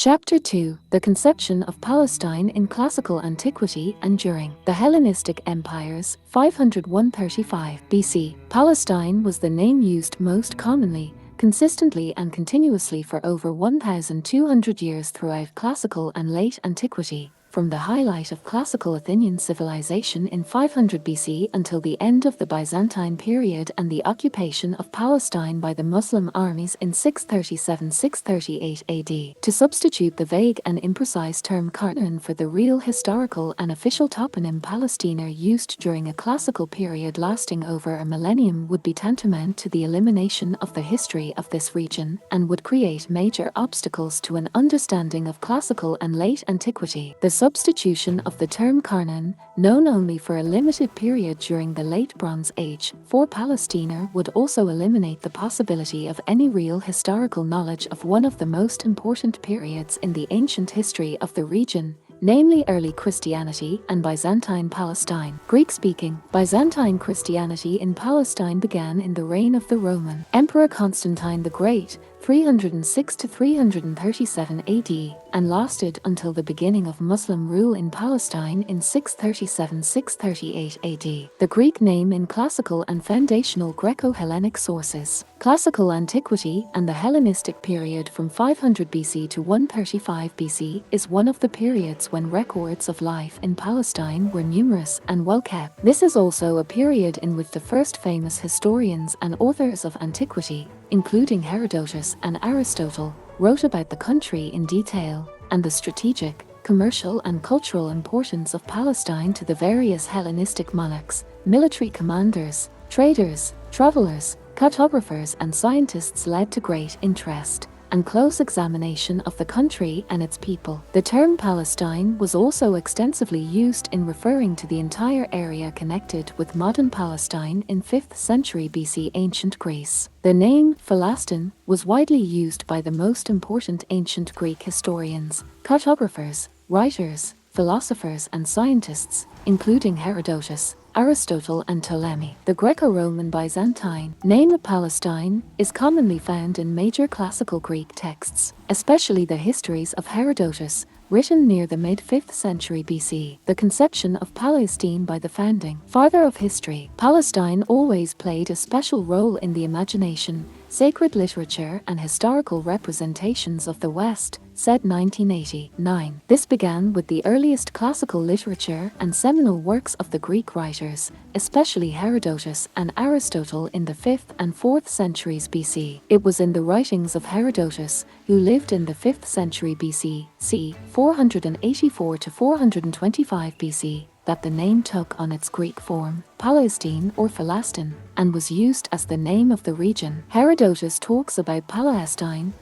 Chapter 2: The Conception of Palestine in Classical Antiquity and During the Hellenistic Empires, 501–35 BC. Palestine was the name used most commonly, consistently and continuously for over 1,200 years throughout Classical and Late Antiquity, from the highlight of classical Athenian civilization in 500 BC until the end of the Byzantine period and the occupation of Palestine by the Muslim armies in 637–638 AD. To substitute the vague and imprecise term Karnan for the real historical and official toponym Palestina used during a classical period lasting over a millennium would be tantamount to the elimination of the history of this region and would create major obstacles to an understanding of classical and late antiquity. The substitution of the term Karnan, known only for a limited period during the Late Bronze Age, for Palestina would also eliminate the possibility of any real historical knowledge of one of the most important periods in the ancient history of the region, namely early Christianity and Byzantine Palestine. Greek-speaking Byzantine Christianity in Palestine began in the reign of the Roman Emperor Constantine the Great, 306–337 AD, and lasted until the beginning of Muslim rule in Palestine in 637–638 AD. The Greek name in classical and foundational Greco-Hellenic sources. Classical antiquity and the Hellenistic period from 500 BC to 135 BC is one of the periods when records of life in Palestine were numerous and well kept. This is also a period in which the first famous historians and authors of antiquity, including Herodotus and Aristotle, wrote about the country in detail and the strategic, commercial and cultural importance of Palestine to the various Hellenistic monarchs, military commanders, traders, travelers, cartographers and scientists led to great interest and close examination of the country and its people. The term Palestine was also extensively used in referring to the entire area connected with modern Palestine in 5th century BC ancient Greece. The name Philastin was widely used by the most important ancient Greek historians, cartographers, writers, philosophers and scientists, including Herodotus, Aristotle and Ptolemy. The Greco-Roman Byzantine name of Palestine is commonly found in major classical Greek texts, especially the histories of Herodotus, written near the mid-5th century BC. The conception of Palestine by the founding father of history. Palestine always played a special role in the imagination, sacred literature and historical representations of the West, said 1989. This began with the earliest classical literature and seminal works of the Greek writers, especially Herodotus and Aristotle in the 5th and 4th centuries BC. It was in the writings of Herodotus, who lived in the 5th century BC, c. 484–425 BC, that the name took on its Greek form, Palestine or Philastin, and was used as the name of the region. Herodotus talks about Palestine,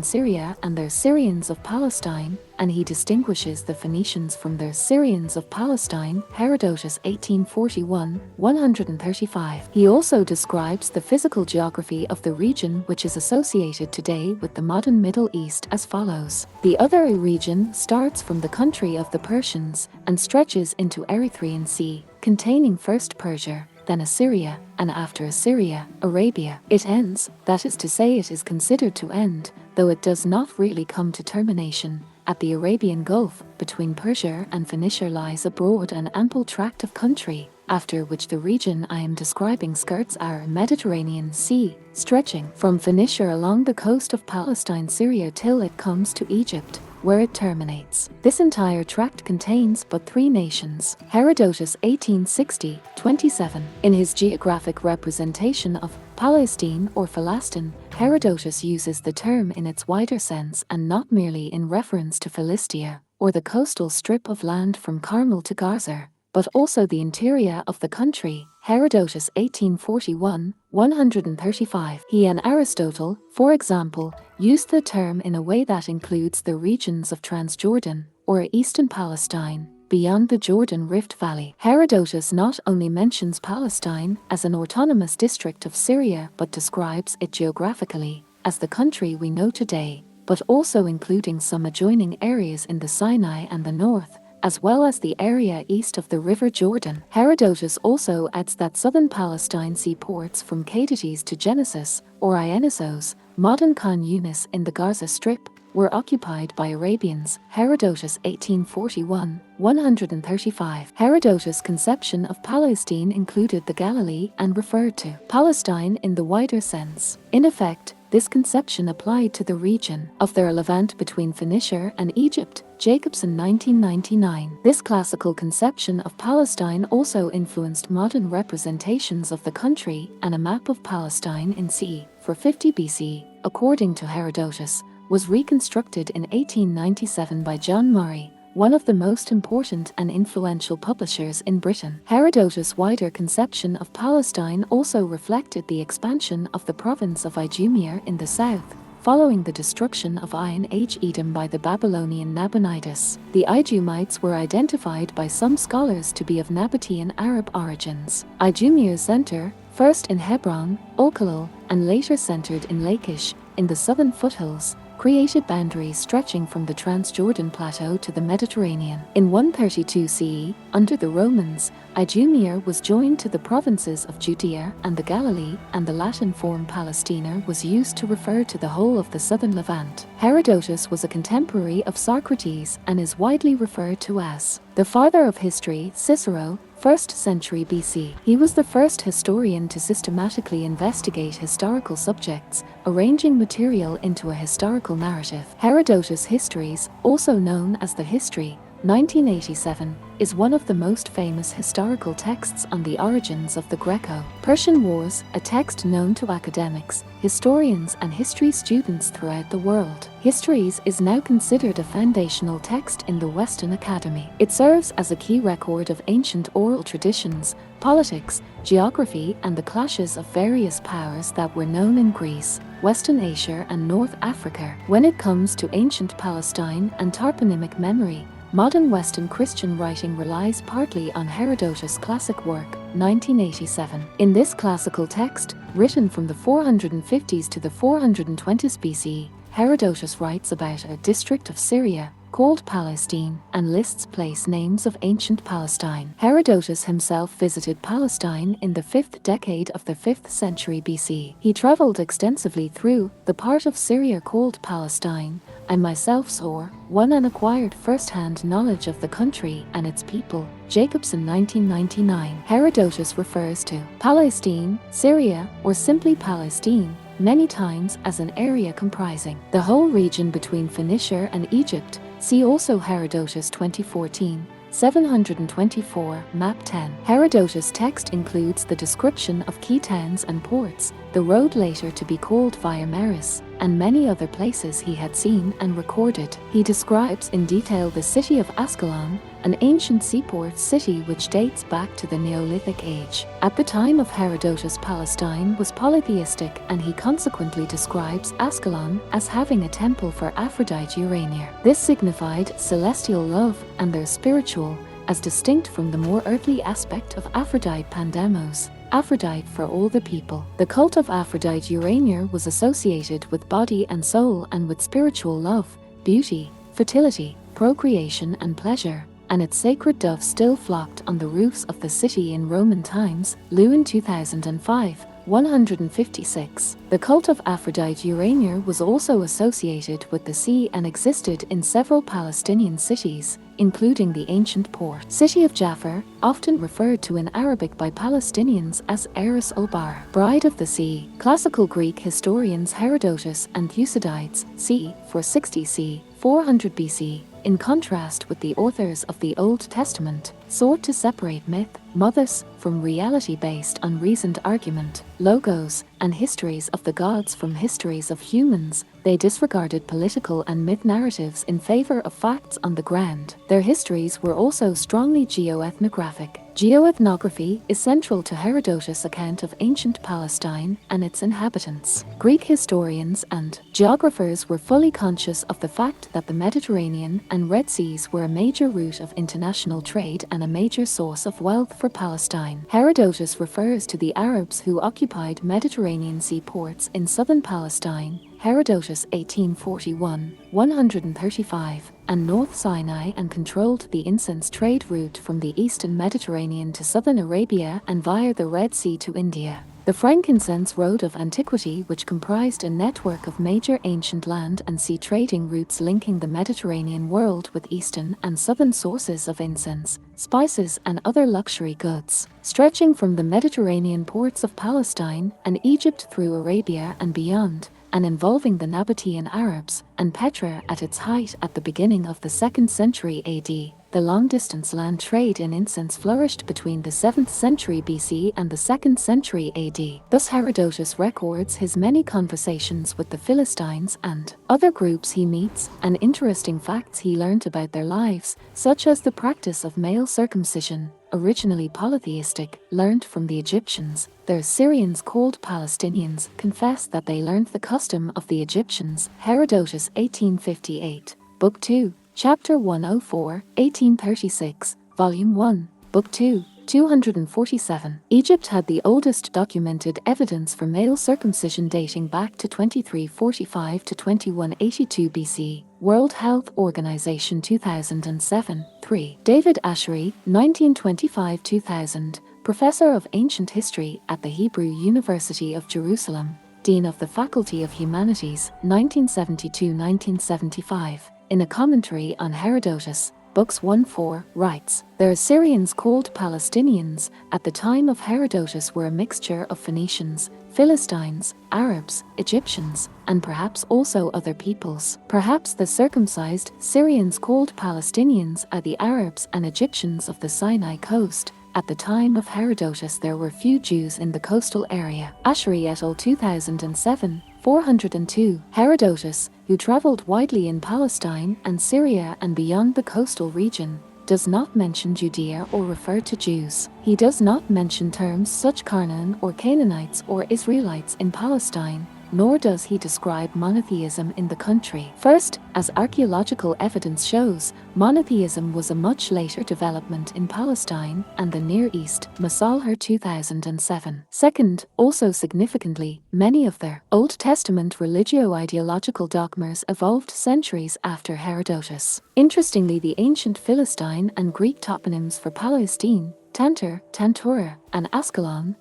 Syria and their Syrians of Palestine, and he distinguishes the Phoenicians from their Syrians of Palestine, Herodotus 1841, 135. He also describes the physical geography of the region which is associated today with the modern Middle East as follows. The other region starts from the country of the Persians and stretches into Erythraean Sea, containing first Persia, then Assyria, and after Assyria, Arabia. It ends, that is to say it is considered to end, though it does not really come to termination, at the Arabian Gulf. Between Persia and Phoenicia lies a broad and ample tract of country, after which the region I am describing skirts our Mediterranean Sea, stretching from Phoenicia along the coast of Palestine, Syria till it comes to Egypt, where it terminates. This entire tract contains but 3 nations. Herodotus 1860–27. In his geographic representation of Palestine or Philastin, Herodotus uses the term in its wider sense and not merely in reference to Philistia, or the coastal strip of land from Carmel to Gaza, but also the interior of the country. Herodotus 1841, 135. He and Aristotle, for example, used the term in a way that includes the regions of Transjordan, or Eastern Palestine, beyond the Jordan Rift Valley. Herodotus not only mentions Palestine as an autonomous district of Syria but describes it geographically as the country we know today, but also including some adjoining areas in the Sinai and the north, as well as the area east of the River Jordan. Herodotus also adds that southern Palestine seaports from Cadites to Genesis, or Ionissos, modern Khan Yunis in the Gaza Strip, were occupied by Arabians. Herodotus 1841, 135. Herodotus' conception of Palestine included the Galilee and referred to Palestine in the wider sense. In effect, this conception applied to the region of the Levant between Phoenicia and Egypt. Jacobson 1999. This classical conception of Palestine also influenced modern representations of the country, and a map of Palestine in c. 450 BC, according to Herodotus, was reconstructed in 1897 by John Murray, one of the most important and influential publishers in Britain. Herodotus' wider conception of Palestine also reflected the expansion of the province of Idumea in the south, following the destruction of Iron Age Edom by the Babylonian Nabonidus. The Idumeans were identified by some scholars to be of Nabatean Arab origins. Idumea's center, first in Hebron, Olkalil, and later centered in Lachish, in the southern foothills, created boundaries stretching from the Transjordan Plateau to the Mediterranean. In 132 CE, under the Romans, Idumea was joined to the provinces of Judea and the Galilee, and the Latin form Palestina was used to refer to the whole of the southern Levant. Herodotus was a contemporary of Socrates and is widely referred to as the father of history. Cicero, 1st century BC. He was the first historian to systematically investigate historical subjects, arranging material into a historical narrative. Herodotus' Histories, also known as the History, 1987, is one of the most famous historical texts on the origins of the Greco-Persian Wars, a text known to academics, historians and history students throughout the world. Histories is now considered a foundational text in the Western Academy. It serves as a key record of ancient oral traditions, politics, geography and the clashes of various powers that were known in Greece, Western Asia and North Africa. When it comes to ancient Palestine and toponimic memory, modern Western Christian writing relies partly on Herodotus' classic work, 1987. In this classical text, written from the 450s to the 420s BC, Herodotus writes about a district of Syria called Palestine and lists place names of ancient Palestine. Herodotus himself visited Palestine in the 5th decade of the 5th century BC. He traveled extensively through the part of Syria called Palestine. I myself saw one and acquired first-hand knowledge of the country and its people. Jacobson 1999. Herodotus refers to Palestine, Syria, or simply Palestine many times as an area comprising the whole region between Phoenicia and Egypt. See also Herodotus 2014, 724, Map 10. Herodotus' text includes the description of key towns and ports, the road later to be called Via Maris, and many other places he had seen and recorded. He describes in detail the city of Ascalon, an ancient seaport city which dates back to the Neolithic Age. At the time of Herodotus, Palestine was polytheistic, and he consequently describes Ascalon as having a temple for Aphrodite Urania. This signified celestial love and their spiritual, as distinct from the more earthly aspect of Aphrodite Pandemos, Aphrodite for all the people. The cult of Aphrodite Urania was associated with body and soul and with spiritual love, beauty, fertility, procreation and pleasure, and its sacred dove still flocked on the roofs of the city in Roman times. Lewin 2005, 156. The cult of Aphrodite Urania was also associated with the sea and existed in several Palestinian cities, including the ancient port city of Jaffa, often referred to in Arabic by Palestinians as Eris al-Bahr, Bride of the Sea. Classical Greek historians Herodotus and Thucydides, c. 460 c. 400 BC, in contrast with the authors of the Old Testament, sought to separate myth, mythos, from reality based on reasoned argument, logos, and histories of the gods from histories of humans. They disregarded political and myth narratives in favor of facts on the ground. Their histories were also strongly geoethnographic. Geoethnography is central to Herodotus' account of ancient Palestine and its inhabitants. Greek historians and geographers were fully conscious of the fact that the Mediterranean and Red Seas were a major route of international trade and a major source of wealth for Palestine. Herodotus refers to the Arabs who occupied Mediterranean seaports in southern Palestine, Herodotus 1841, 135, and North Sinai, and controlled the incense trade route from the eastern Mediterranean to southern Arabia and via the Red Sea to India. The frankincense road of antiquity, which comprised a network of major ancient land and sea trading routes linking the Mediterranean world with eastern and southern sources of incense, spices and other luxury goods, stretching from the Mediterranean ports of Palestine and Egypt through Arabia and beyond, and involving the Nabatean Arabs and Petra at its height at the beginning of the 2nd century AD. The long-distance land trade in incense flourished between the 7th century BC and the 2nd century AD. Thus Herodotus records his many conversations with the Philistines and other groups he meets, and interesting facts he learned about their lives, such as the practice of male circumcision, originally polytheistic, learned from the Egyptians. The Assyrians, called Palestinians, confess that they learned the custom of the Egyptians. Herodotus 1858, Book 2, Chapter 104, 1836, Volume 1, Book 2, 247. Egypt had the oldest documented evidence for male circumcision dating back to 2345 to 2182 BC. World Health Organization 2007, 3. David Ashery, 1925-2000, Professor of Ancient History at the Hebrew University of Jerusalem, Dean of the Faculty of Humanities, 1972-1975. In a commentary on Herodotus, Books 1-4, writes, "The Assyrians, called Palestinians, at the time of Herodotus were a mixture of Phoenicians, Philistines, Arabs, Egyptians, and perhaps also other peoples. Perhaps the circumcised Syrians, called Palestinians, are the Arabs and Egyptians of the Sinai coast. At the time of Herodotus there were few Jews in the coastal area." Ashery et al. 2007, 402. Herodotus, who traveled widely in Palestine and Syria and beyond the coastal region, does not mention Judea or refer to Jews. He does not mention terms such Canaan or Canaanites or Israelites in Palestine, nor does he describe monotheism in the country. First, as archaeological evidence shows, monotheism was a much later development in Palestine and the Near East. Masalha 2007. Second, also significantly, many of their Old Testament religio-ideological dogmas evolved centuries after Herodotus. Interestingly, the ancient Philistine and Greek toponyms for Palestine, Tantur, Tantura, and Ascalon,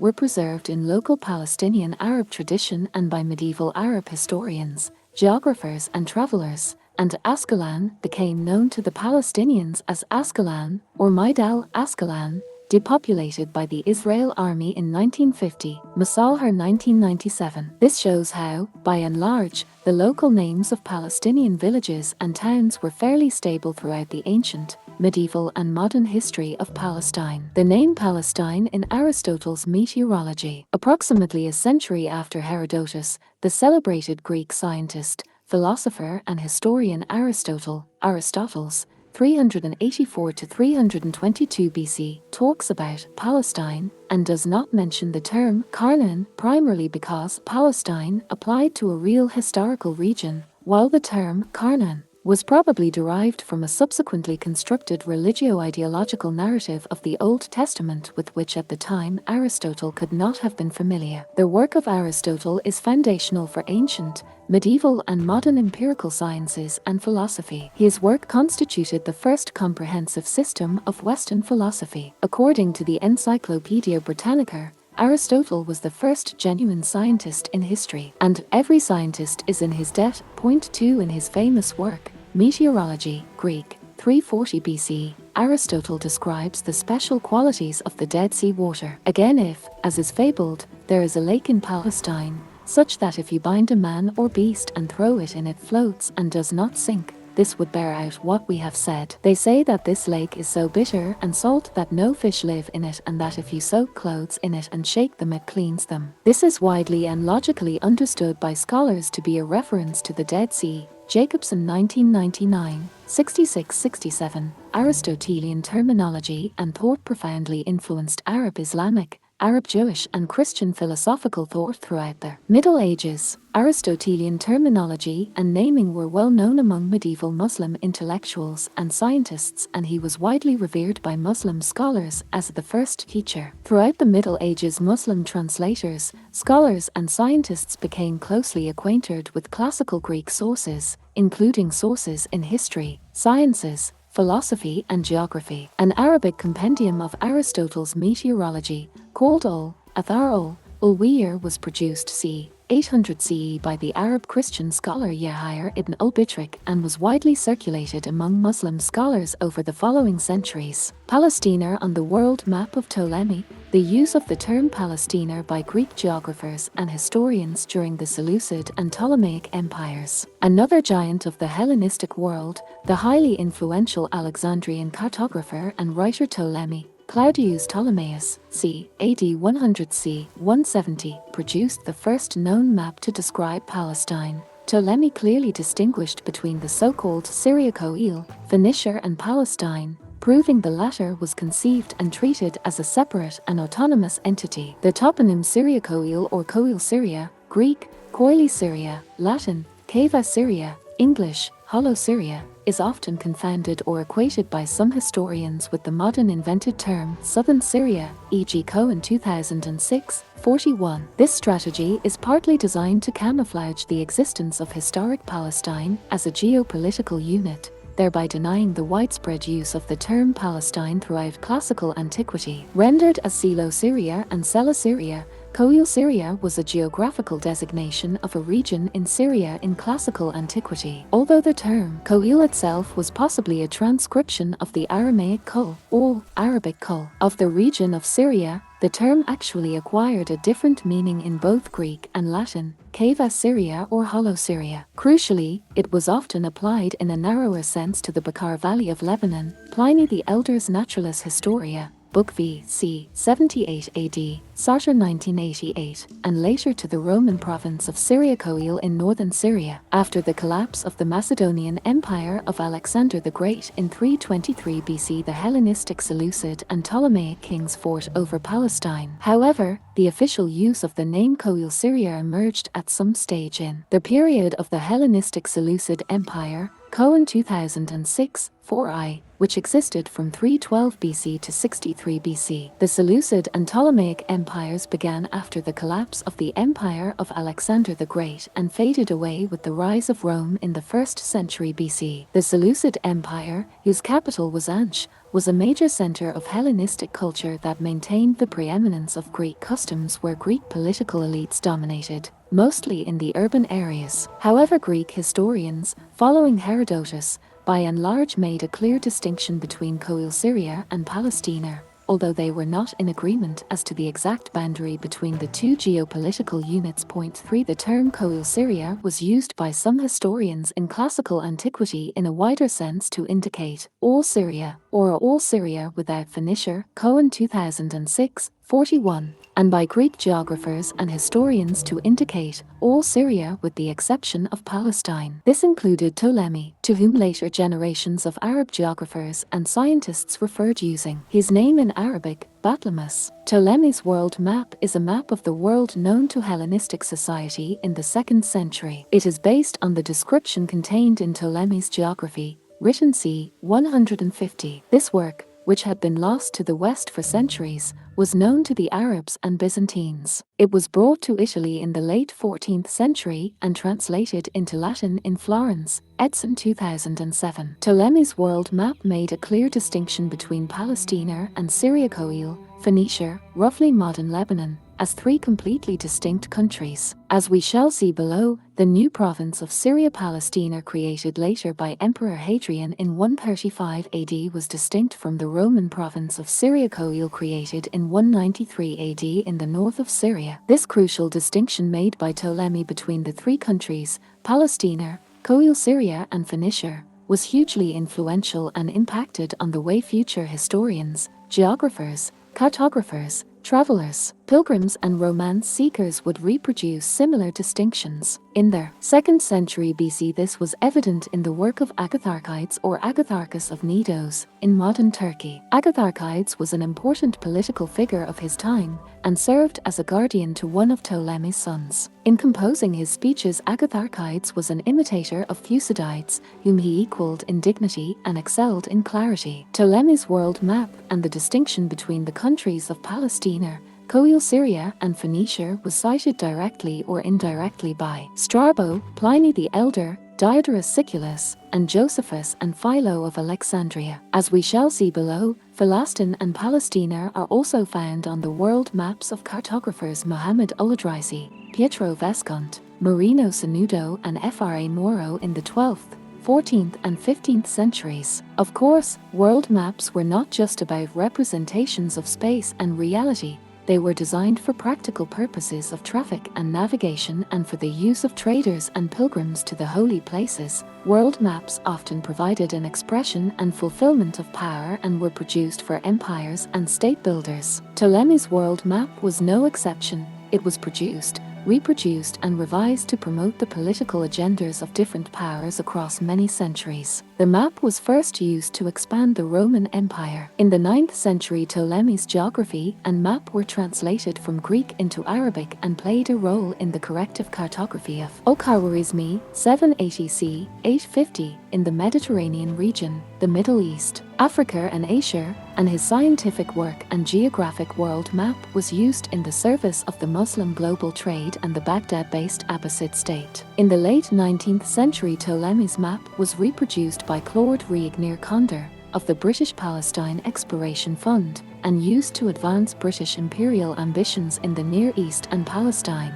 were preserved in local Palestinian Arab tradition and by medieval Arab historians, geographers, and travelers, and Ascalon became known to the Palestinians as Ascalon or Maidal Ascalon, depopulated by the Israel Army in 1950, Masalha 1997. This shows how, by and large, the local names of Palestinian villages and towns were fairly stable throughout the ancient, medieval and modern history of Palestine. The name Palestine in Aristotle's Meteorology. Approximately a century after Herodotus, the celebrated Greek scientist, philosopher and historian Aristotle's 384 to 322 BC, talks about Palestine and does not mention the term Canaan, primarily because Palestine applied to a real historical region, while the term Canaan was probably derived from a subsequently constructed religio-ideological narrative of the Old Testament with which at the time Aristotle could not have been familiar. The work of Aristotle is foundational for ancient, medieval and modern empirical sciences and philosophy. His work constituted the first comprehensive system of Western philosophy. According to the Encyclopaedia Britannica, Aristotle was the first genuine scientist in history, and every scientist is in his debt. Point 2 in his famous work, Meteorology, Greek, 340 BC, Aristotle describes the special qualities of the Dead Sea water. Again, if, as is fabled, there is a lake in Palestine, such that if you bind a man or beast and throw it in, it floats and does not sink, this would bear out what we have said. They say that this lake is so bitter and salt that no fish live in it, and that if you soak clothes in it and shake them, it cleans them. This is widely and logically understood by scholars to be a reference to the Dead Sea. Jacobson 1999, 66-67. Aristotelian terminology and thought profoundly influenced Arab-Islamic, Arab-Jewish and Christian philosophical thought throughout the Middle Ages. Aristotelian terminology and naming were well known among medieval Muslim intellectuals and scientists, and he was widely revered by Muslim scholars as the first teacher. Throughout the Middle Ages, Muslim translators, scholars and scientists became closely acquainted with classical Greek sources, including sources in history, sciences, philosophy and geography. An Arabic compendium of Aristotle's Meteorology, called Athar ul-Weir was produced c. 800 CE by the Arab Christian scholar Yahya ibn al-Bitrik and was widely circulated among Muslim scholars over the following centuries. Palestina on the world map of Ptolemy. The use of the term Palestina by Greek geographers and historians during the Seleucid and Ptolemaic empires. Another giant of the Hellenistic world, the highly influential Alexandrian cartographer and writer Ptolemy, Claudius Ptolemaeus, c. AD 100 c. 170, produced the first known map to describe Palestine. Ptolemy clearly distinguished between the so-called Syria-Coel, Phoenicia and Palestine, proving the latter was conceived and treated as a separate and autonomous entity. The toponym Syria-Coel or Coel Syria, Greek, Coeli Syria, Latin, Cava Syria, English, Hollow Syria, is often confounded or equated by some historians with the modern invented term Southern Syria, e.g. Cohen 2006, 41. This strategy is partly designed to camouflage the existence of historic Palestine as a geopolitical unit, thereby denying the widespread use of the term Palestine throughout classical antiquity. Rendered as Selo-Syria and Cela-Syria, Coel Syria was a geographical designation of a region in Syria in classical antiquity. Although the term Coel itself was possibly a transcription of the Aramaic Kol, or Arabic Kol, of the region of Syria, the term actually acquired a different meaning in both Greek and Latin, Cava Syria or Hollow Syria. Crucially, it was often applied in a narrower sense to the Bekaa Valley of Lebanon, Pliny the Elder's Naturalis Historia, Book V, c. 78 AD, Sartor 1988, and later to the Roman province of Syria-Coel in northern Syria. After the collapse of the Macedonian Empire of Alexander the Great in 323 BC, the Hellenistic Seleucid and Ptolemaic kings fought over Palestine. However, the official use of the name Coel Syria emerged at some stage in the period of the Hellenistic Seleucid Empire, Cohen 2006, 4i, which existed from 312 BC to 63 BC. The Seleucid and Ptolemaic empires began after the collapse of the Empire of Alexander the Great and faded away with the rise of Rome in the 1st century BC. The Seleucid Empire, whose capital was Ansh, was a major center of Hellenistic culture that maintained the preeminence of Greek customs where Greek political elites dominated, mostly in the urban areas. However, Greek historians, following Herodotus, by and large made a clear distinction between Coel Syria and Palestina, although they were not in agreement as to the exact boundary between the two geopolitical units. Point 3. The term Coel Syria was used by some historians in classical antiquity in a wider sense to indicate all Syria, or all Syria without Phoenicia, Cohen 2006, 41, and by Greek geographers and historians to indicate all Syria with the exception of Palestine. This included Ptolemy, to whom later generations of Arab geographers and scientists referred using his name in Arabic, Batlamus. Ptolemy's world map is a map of the world known to Hellenistic society in the 2nd century. It is based on the description contained in Ptolemy's Geography, written c. 150. This work, which had been lost to the West for centuries, was known to the Arabs and Byzantines. It was brought to Italy in the late 14th century and translated into Latin in Florence, Edson 2007. Ptolemy's world map made a clear distinction between Palestina and Syria-Coel, Phoenicia, roughly modern Lebanon, as 3 completely distinct countries. As we shall see below, the new province of Syria-Palestina created later by Emperor Hadrian in 135 AD was distinct from the Roman province of Syria-Coel created in 193 AD in the north of Syria. This crucial distinction made by Ptolemy between the 3 countries, Palestina, Coel Syria and Phoenicia, was hugely influential and impacted on the way future historians, geographers, cartographers, travelers, pilgrims and romance seekers would reproduce similar distinctions. In the 2nd century BC, this was evident in the work of Agatharchides or Agatharchus of Knidos in modern Turkey. Agatharchides was an important political figure of his time and served as a guardian to one of Ptolemy's sons. In composing his speeches, Agatharchides was an imitator of Thucydides, whom he equaled in dignity and excelled in clarity. Ptolemy's world map and the distinction between the countries of Palestina, Coel Syria and Phoenicia was cited directly or indirectly by Strabo, Pliny the Elder, Diodorus Siculus, and Josephus and Philo of Alexandria. As we shall see below, Palestine and Palestina are also found on the world maps of cartographers Mohammed Al-Idrisi, Pietro Vesconte, Marino Sanudo and Fra Moro in the 12th, 14th and 15th centuries. Of course, world maps were not just about representations of space and reality. They were designed for practical purposes of traffic and navigation and for the use of traders and pilgrims to the holy places. World maps often provided an expression and fulfillment of power and were produced for empires and state builders. Ptolemy's world map was no exception. It was produced, reproduced and revised to promote the political agendas of different powers across many centuries. The map was first used to expand the Roman Empire. In the 9th century, Ptolemy's geography and map were translated from Greek into Arabic and played a role in the corrective cartography of Al-Khwarizmi, 780 c. 850, in the Mediterranean region, the Middle East, Africa and Asia, and his scientific work and geographic world map was used in the service of the Muslim global trade and the Baghdad-based Abbasid state. In the late 19th century, Ptolemy's map was reproduced by Claude Riegnier Condor of the British Palestine Exploration Fund and used to advance British imperial ambitions in the Near East and Palestine.